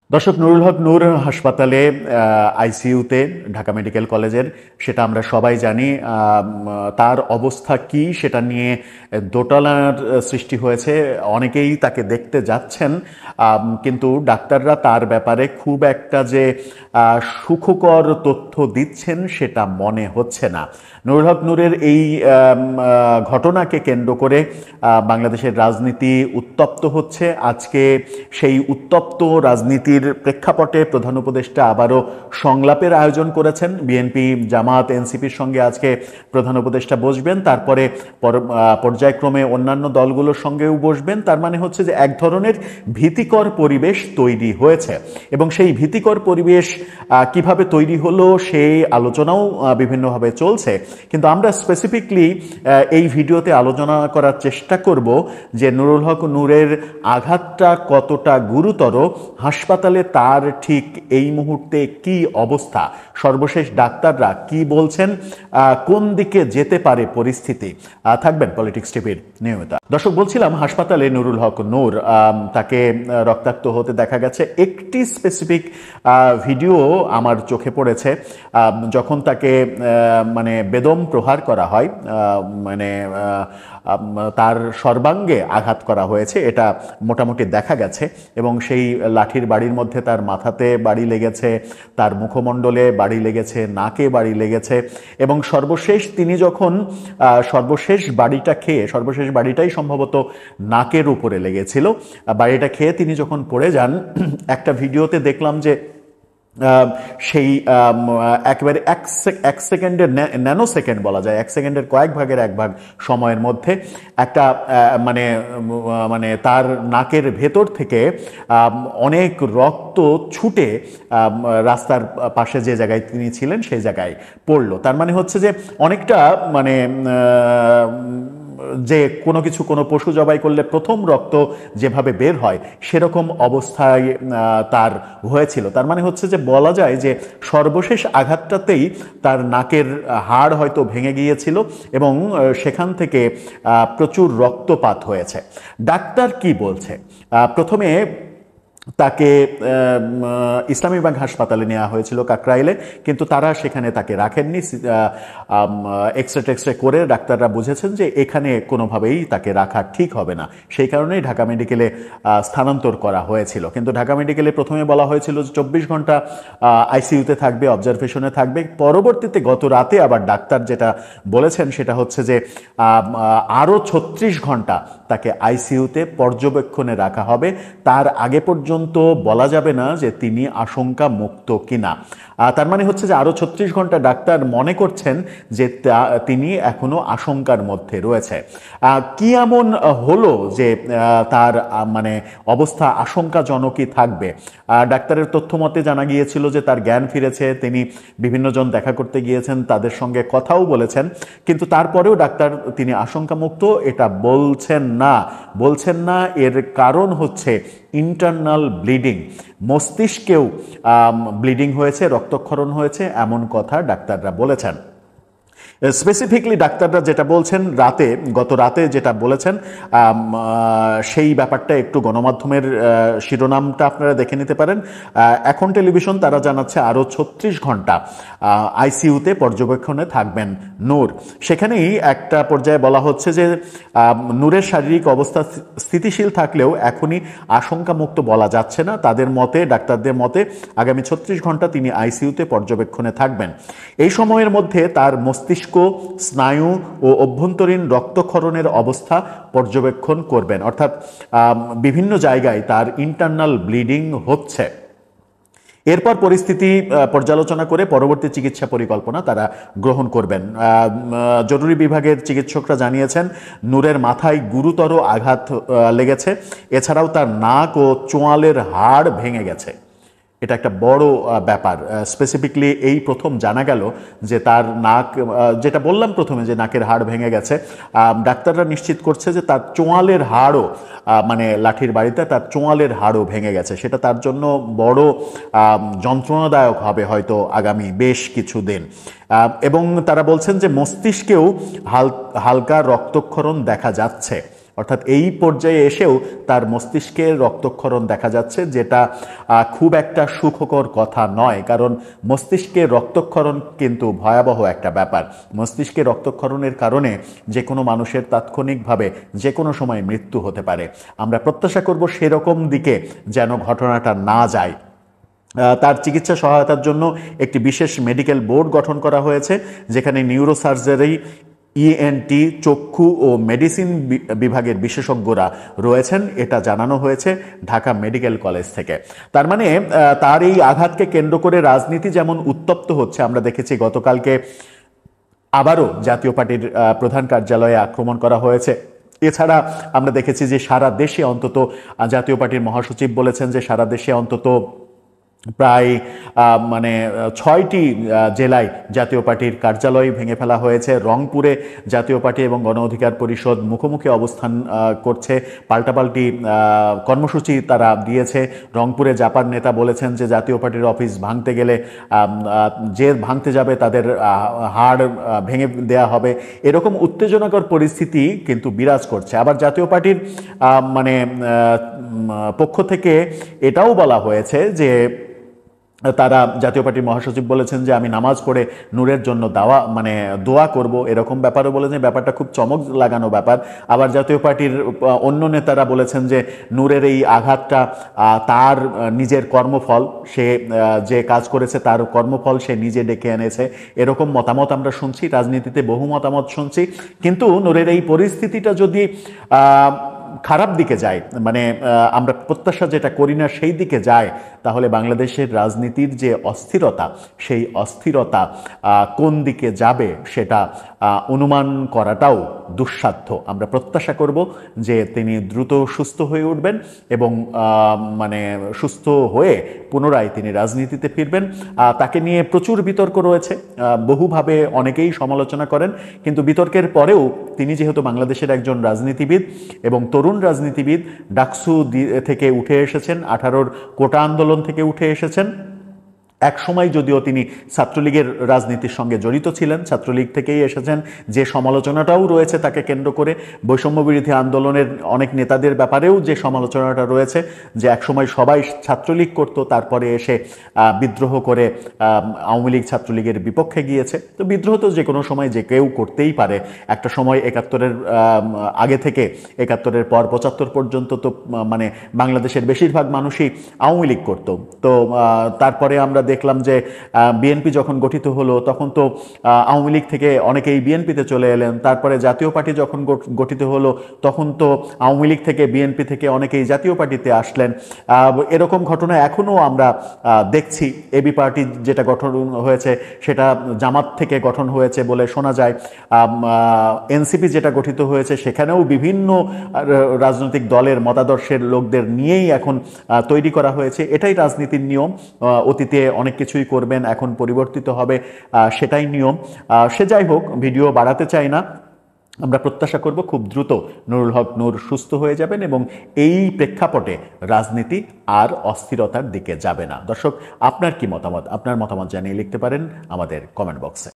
দর্শক, নুরুল হক নূর হাসপাতালে আইসিইউতে ঢাকা মেডিকেল কলেজের, সেটা আমরা সবাই জানি। তার অবস্থা কি সেটা নিয়ে দোটানার সৃষ্টি হয়েছে। অনেকেই তাকে দেখতে যাচ্ছেন, কিন্তু ডাক্তাররা তার ব্যাপারে খুব একটা যে সুখকর তথ্য দিচ্ছেন সেটা মনে হচ্ছে না। নুরুল হক নূরের এই ঘটনাকে কেন্দ্র করে বাংলাদেশের রাজনীতি উত্তপ্ত হচ্ছে। আজকে সেই উত্তপ্ত রাজনীতির প্রেক্ষাপটে প্রধান উপদেষ্টা আবারও সংলাপের আয়োজন করেছেন। বিএনপি, জামাত, এনসিপির সঙ্গে আজকে প্রধান উপদেষ্টা বসবেন, তারপরে পর্যায়ক্রমে অন্যান্য দলগুলোর সঙ্গেও বসবেন। তার মানে হচ্ছে যে এক ধরনের ভীতিকর পরিবেশ তৈরি হয়েছে, এবং সেই ভীতিকর পরিবেশ কিভাবে তৈরি হলো সেই আলোচনাও বিভিন্নভাবে চলছে। কিন্তু আমরা স্পেসিফিকলি এই ভিডিওতে আলোচনা করার চেষ্টা করব যে নুরুল হক নূরের আঘাতটা কতটা গুরুতর, হাসপাতালে তার ঠিক এই মুহূর্তে কি অবস্থা, সর্বশেষ ডাক্তাররা কি বলছেন, কোন দিকে যেতে পারে পরিস্থিতি। থাকবেন পলিটিক্স টিভির নিয়মিত দর্শক। বলছিলাম, হাসপাতালে নুরুল হক নূর, তাকে রক্তাক্ত হতে দেখা গেছে। একটি স্পেসিফিক ভিডিও আমার চোখে পড়েছে, যখন তাকে মানে বেদম প্রহার করা হয়, মানে তার সর্বাঙ্গে আঘাত করা হয়েছে, এটা মোটামুটি দেখা গেছে। এবং সেই লাঠির বাড়ির মধ্যে তার মাথাতে বাড়ি লেগেছে, তার মুখমণ্ডলে বাড়ি লেগেছে, নাকে বাড়ি লেগেছে। এবং সর্বশেষ তিনি যখন সর্বশেষ বাড়িটাই সম্ভবত নাকের উপরে লেগেছিল, বাড়িটা খেয়ে তিনি যখন পড়ে যান, একটা ভিডিওতে দেখলাম যে সেই একেবারে এক সেকেন্ডের, ন্যানো সেকেন্ড বলা যায়, এক সেকেন্ডের কয়েক ভাগের এক ভাগ সময়ের মধ্যে একটা মানে মানে তার নাকের ভেতর থেকে অনেক রক্ত ছুটে রাস্তার পাশে যে জায়গায় তিনি ছিলেন সেই জায়গায় পড়লো। তার মানে হচ্ছে যে অনেকটা মানে যে কোনো পশু জবাই করলে প্রথম রক্ত যেভাবে বের হয় সেরকম অবস্থায় তার হয়েছিল। তার মানে হচ্ছে যে বলা যায় যে সর্বশেষ আঘাতটাতেই তার নাকের হাড় হয়তো ভেঙে গিয়েছিল, এবং সেখান থেকে প্রচুর রক্তপাত হয়েছে। ডাক্তার কি বলছে? প্রথমে তাকে ইসলামী ব্যাংক হাসপাতালে নেওয়া হয়েছিল কাকরাইলে, কিন্তু তারা সেখানে তাকে রাখেননি। এক্সরে করে ডাক্তাররা বুঝেছেন যে এখানে কোনোভাবেই তাকে রাখা ঠিক হবে না, সেই কারণেই ঢাকা মেডিকেলে স্থানান্তর করা হয়েছিল। কিন্তু ঢাকা মেডিকেলে প্রথমে বলা হয়েছিল যে 24 ঘন্টা আইসিইউতে থাকবে, অবজারভেশনে থাকবে। পরবর্তীতে গত রাতে আবার ডাক্তার যেটা বলেছেন সেটা হচ্ছে যে আরও 36 ঘন্টা তাকে আইসিইউতে পর্যবেক্ষণে রাখা হবে। তার আগে পর্যন্ত বলা যাবে না যে তিনি আশঙ্কা মুক্ত কিনা। তার মানে হচ্ছে যে আরো 36 ঘন্টা ডাক্তার মনে করছেন যে তিনি এখনো আশঙ্কার মধ্যে রয়েছে। কি এমন হলো যে তার মানে অবস্থা আশঙ্কাজনকই থাকবে? ডাক্তারের তথ্য মতে জানা গিয়েছিল যে তার জ্ঞান ফিরেছে, তিনি বিভিন্ন জন দেখা করতে গিয়েছেন, তাদের সঙ্গে কথাও বলেছেন, কিন্তু তারপরেও ডাক্তার তিনি আশঙ্কামুক্ত এটা বলছেন না। এর কারণ হচ্ছে ইন্টারনাল ব্লিডিং, মস্তিষ্কেও ব্লিডিং হয়েছে, রক্তক্ষরণ হয়েছে, এমন কথা ডাক্তাররা বলেছেন। স্পেসিফিকলি ডাক্তাররা যেটা বলছেন, গত রাতে যেটা বলেছেন, সেই ব্যাপারটা একটু গণমাধ্যমের শিরোনামটা আপনারা দেখে নিতে পারেন। এখন টেলিভিশন তারা জানাচ্ছে আরও 36 ঘন্টা আইসিইউতে পর্যবেক্ষণে থাকবেন নূর। সেখানেই একটা পর্যায়ে বলা হচ্ছে যে নূরের শারীরিক অবস্থা স্থিতিশীল থাকলেও এখনই আশঙ্কামুক্ত বলা যাচ্ছে না। ডাক্তারদের মতে আগামী 36 ঘন্টা তিনি আইসিইউতে পর্যবেক্ষণে থাকবেন। এই সময়ের মধ্যে তার মস্তিষ্ক, স্নায়ু ও অভ্যন্তরীণ রক্তক্ষরণের অবস্থা পর্যবেক্ষণ করবেন, অর্থাৎ বিভিন্ন জায়গায় তার ইন্টারনাল ব্লিডিং হচ্ছে। এরপর পরিস্থিতি পর্যালোচনা করে পরবর্তী চিকিৎসা পরিকল্পনা তারা গ্রহণ করবেন। জরুরি বিভাগের চিকিৎসকরা জানিয়েছেন নূরের মাথায় গুরুতর আঘাত লেগেছে, এছাড়াও তার নাক ও চোয়ালের হাড় ভেঙে গেছে। এটা একটা বড় ব্যাপার। স্পেসিফিকলি এই প্রথম জানা গেল যে তার নাক, যেটা বললাম প্রথমে যে নাকের হাড় ভেঙে গেছে, ডাক্তাররা নিশ্চিত করছে যে তার চোয়ালের হাড়ও, মানে লাঠির বাড়িতে তার চোয়ালের হাড়ও ভেঙে গেছে। সেটা তার জন্য বড় যন্ত্রণাদায়ক হবে হয়তো আগামী বেশ কিছুদিন। এবং তারা বলছেন যে মস্তিষ্কেও হালকা রক্তক্ষরণ দেখা যাচ্ছে। অর্থাৎ এই পর্যায়ে এসেও তার মস্তিষ্কে রক্তক্ষরণ দেখা যাচ্ছে, যেটা খুব একটা সুখকর কথা নয়। কারণ মস্তিষ্কে রক্তক্ষরণ কিন্তু ভয়াবহ একটা ব্যাপার। মস্তিষ্কে রক্তক্ষরণের কারণে যে কোনো মানুষের তাৎক্ষণিকভাবে যে কোনো সময় মৃত্যু হতে পারে। আমরা প্রত্যাশা করব সেরকম দিকে যেন ঘটনাটা না যায়। তার চিকিৎসা সহায়তার জন্য একটি বিশেষ মেডিকেল বোর্ড গঠন করা হয়েছে, যেখানে নিউরোসার্জারি, ইএনটি, চক্ষু ও মেডিসিন বিভাগের বিশেষজ্ঞরা রয়েছেন, এটা জানানো হয়েছে ঢাকা মেডিকেল কলেজ থেকে। তার মানে তার এই আঘাতকে কেন্দ্র করে রাজনীতি যেমন উত্তপ্ত হচ্ছে, আমরা দেখেছি গতকালকে আবারও জাতীয় পার্টির প্রধান কার্যালয়ে আক্রমণ করা হয়েছে। এছাড়া আমরা দেখেছি যে সারা দেশে অন্তত, জাতীয় পার্টির মহাসচিব বলেছেন যে সারা দেশে অন্তত প্রায় 6টি জেলায় জাতীয় পার্টির কার্যালয় ভেঙে ফেলা হয়েছে। রংপুরে জাতীয় পার্টি এবং গণ অধিকার পরিষদ মুখোমুখি অবস্থান করছে, পাল্টাপাল্টি কর্মসূচি তারা দিয়েছে। রংপুরে জাপার নেতা বলেছেন যে জাতীয় পার্টির অফিস ভাঙতে গেলে যে ভাঙতে যাবে তাদের হাড় ভেঙে দেয়া হবে। এরকম উত্তেজনাকর পরিস্থিতি কিন্তু বিরাজ করছে। আবার জাতীয় পার্টির পক্ষ থেকে এটাও বলা হয়েছে যে তারা, জাতীয় পার্টির মহাসচিব বলেছেন যে আমি নামাজ পড়ে নূরের জন্য দোয়া করব, এরকম ব্যাপারও বলেছেন। ব্যাপারটা খুব চমক লাগানো ব্যাপার। আবার জাতীয় পার্টির অন্য নেতারা বলেছেন যে নূরের এই আঘাতটা তার নিজের কর্মফল, সে যে কাজ করেছে তার কর্মফল সে নিজে ডেকে এনেছে, এরকম মতামত আমরা শুনছি। রাজনীতিতে বহু মতামত শুনছি, কিন্তু নূরের এই পরিস্থিতিটা যদি খারাপ দিকে যায়, আমরা প্রত্যাশা যেটা করি না সেই দিকে যায়, তাহলে বাংলাদেশের রাজনীতির যে অস্থিরতা, সেই অস্থিরতা কোন দিকে যাবে সেটা অনুমান করাটাও দুঃসাধ্য। আমরা প্রত্যাশা করব যে তিনি দ্রুত সুস্থ হয়ে উঠবেন এবং সুস্থ হয়ে পুনরায় তিনি রাজনীতিতে ফিরবেন। তাকে নিয়ে প্রচুর বিতর্ক রয়েছে, বহুভাবে অনেকেই সমালোচনা করেন, কিন্তু বিতর্কের পরেও তিনি যেহেতু বাংলাদেশের একজন রাজনীতিবিদ এবং তরুণ রাজনীতিবিদ, ডাকসু থেকে উঠে এসেছেন, 18-র কোটা আন্দোলন থেকে উঠে এসেছেন। এক সময় যদিও তিনি ছাত্রলীগের রাজনীতির সঙ্গে জড়িত ছিলেন, ছাত্রলীগ থেকেই এসেছেন, যে সমালোচনাটাও রয়েছে তাকে কেন্দ্র করে, বৈষম্য বিরোধী আন্দোলনের অনেক নেতাদের ব্যাপারেও যে সমালোচনাটা রয়েছে, যে একসময় সবাই ছাত্রলীগ করত, তারপরে এসে বিদ্রোহ করে আওয়ামী লীগ ছাত্রলীগের বিপক্ষে গিয়েছে। তো বিদ্রোহ তো যে কোনো সময় যে কেউ করতেই পারে। একটা সময় 71-এর আগে থেকে 71-এর পর 75 পর্যন্ত তো বাংলাদেশের বেশিরভাগ মানুষই আওয়ামী লীগ করত। তো তারপরে আমরা দেখলাম যে বিএনপি যখন গঠিত হলো তখন তো আওয়ামী লীগ থেকে অনেকেই বিএনপিতে চলে এলেন। তারপরে জাতীয় পার্টি যখন গঠিত হলো তখন তো আওয়ামী লীগ থেকে, বিএনপি থেকে অনেকেই জাতীয় পার্টিতে আসলেন। এরকম ঘটনা এখনও আমরা দেখছি। এবি পার্টি যেটা গঠন হয়েছে সেটা জামাত থেকে গঠন হয়েছে বলে শোনা যায়। এনসিপি যেটা গঠিত হয়েছে সেখানেও বিভিন্ন রাজনৈতিক দলের মতাদর্শের লোকদের নিয়েই এখন তৈরি করা হয়েছে। এটাই রাজনীতির নিয়ম। অতীতে অনেক কিছুই করবেন, এখন পরিবর্তিত হবে, সেটাই নিয়ম। সে যাই হোক, ভিডিও বাড়াতে চাই না। আমরা প্রত্যাশা করব খুব দ্রুত নুরুল হক নূর সুস্থ হয়ে যাবেন এবং এই প্রেক্ষাপটে রাজনীতি আর অস্থিরতার দিকে যাবে না। দর্শক, আপনার কি মতামত? আপনার মতামত জানিয়ে লিখতে পারেন আমাদের কমেন্ট বক্সে।